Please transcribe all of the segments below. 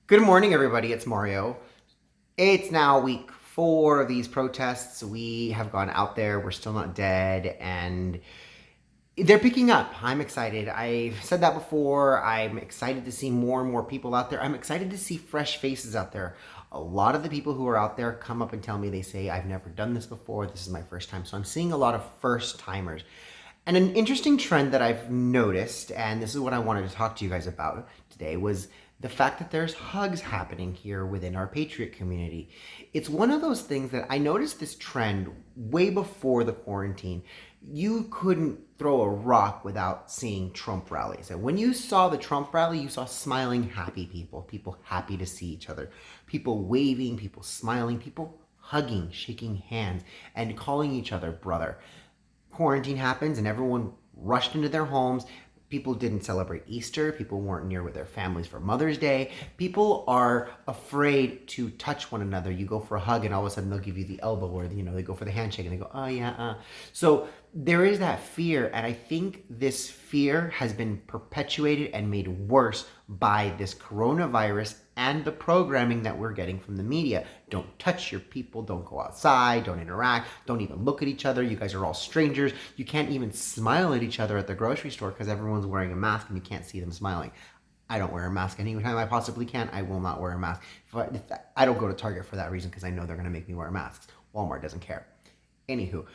Good morning, everybody. It's Mario. It's now week 4 of these protests. We have gone out there. We're still not dead, and they're picking up. I'm excited. I've said that before. I'm excited to see more and more people out there. I'm excited to see fresh faces out there. A lot of the people who are out there come up and tell me, they say, I've never done this before. This is my first time. So I'm seeing a lot of first timers. And an interesting trend that I've noticed, and this is what I wanted to talk to you guys about today, was the fact that there's hugs happening here within our Patriot community. It's one of those things that I noticed this trend way before the quarantine. You couldn't throw a rock without seeing Trump rallies. And when you saw the Trump rally, you saw smiling, happy people, people happy to see each other, people waving, people smiling, people hugging, shaking hands, and calling each other brother. Quarantine happens and everyone rushed into their homes. People didn't celebrate Easter. People weren't near with their families for Mother's Day. People are afraid to touch one another. You go for a hug and all of a sudden they'll give you the elbow, or they go for the handshake and they go, oh yeah. So there is that fear, and I think this fear has been perpetuated and made worse by this coronavirus and the programming that we're getting from the media. Don't touch your people, don't go outside, don't interact, don't even look at each other. You guys are all strangers. You can't even smile at each other at the grocery store because everyone's wearing a mask and you can't see them smiling. I don't wear a mask anytime I possibly can. I will not wear a mask. I don't go to Target for that reason, because I know they're going to make me wear masks. Walmart doesn't care. Anywho,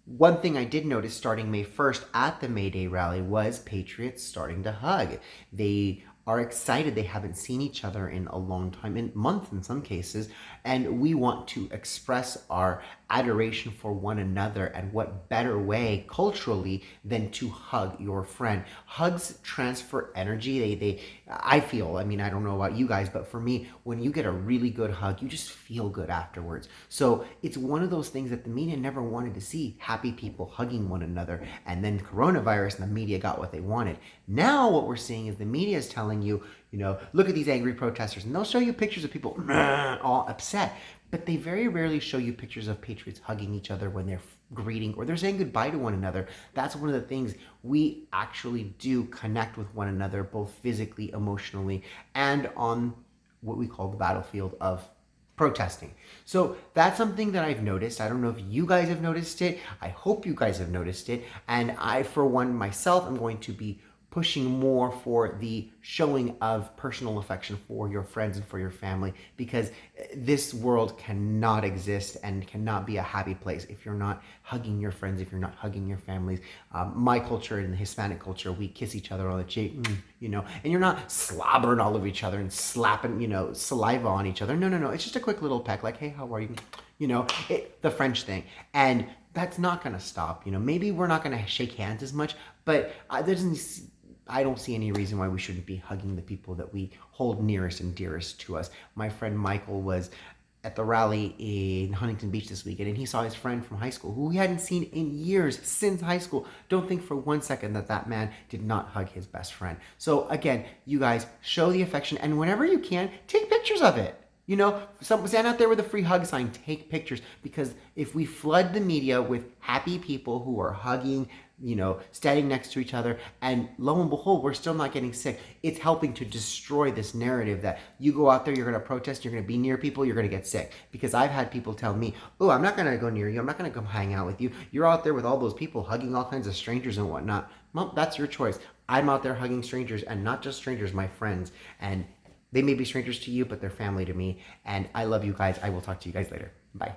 one thing I did notice starting May 1st at the May Day rally was patriots starting to hug. They are excited. They haven't seen each other in a long time, in months in some cases, and we want to express our adoration for one another. And what better way culturally than to hug your friend? Hugs transfer energy. I feel, I don't know about you guys, but for me, when you get a really good hug, you just feel good afterwards. So it's one of those things that the media never wanted to see, happy people hugging one another. And then coronavirus and the media got what they wanted. Now what we're seeing is the media is telling you, look at these angry protesters, and they'll show you pictures of people all upset, but they very rarely show you pictures of patriots hugging each other when they're greeting or they're saying goodbye to one another. That's one of the things. We actually do connect with one another, both physically, emotionally, and on what we call the battlefield of protesting. So that's something that I've noticed. I don't know if you guys have noticed it. I hope you guys have noticed it. And I, for one, myself, am going to be pushing more for the showing of personal affection for your friends and for your family, because this world cannot exist and cannot be a happy place if you're not hugging your friends, if you're not hugging your families. My culture, in the Hispanic culture, we kiss each other on the cheek, and you're not slobbering all over each other and slapping, saliva on each other. No. It's just a quick little peck, like, hey, how are you? The French thing. And that's not going to stop. Maybe we're not going to shake hands as much, but I don't see any reason why we shouldn't be hugging the people that we hold nearest and dearest to us. My friend Michael was at the rally in Huntington Beach this weekend, and he saw his friend from high school who he hadn't seen in years, since high school. Don't think for one second that man did not hug his best friend. So again, you guys, show the affection, and whenever you can, take pictures of it. Stand out there with a free hug sign, take pictures, because if we flood the media with happy people who are hugging, standing next to each other, and lo and behold, we're still not getting sick, it's helping to destroy this narrative that you go out there, you're going to protest, you're going to be near people, you're going to get sick. Because I've had people tell me, oh, I'm not going to go near you, I'm not going to come hang out with you. You're out there with all those people hugging all kinds of strangers and whatnot. Well, that's your choice. I'm out there hugging strangers, and not just strangers, my friends. And they may be strangers to you, but they're family to me. And I love you guys. I will talk to you guys later. Bye.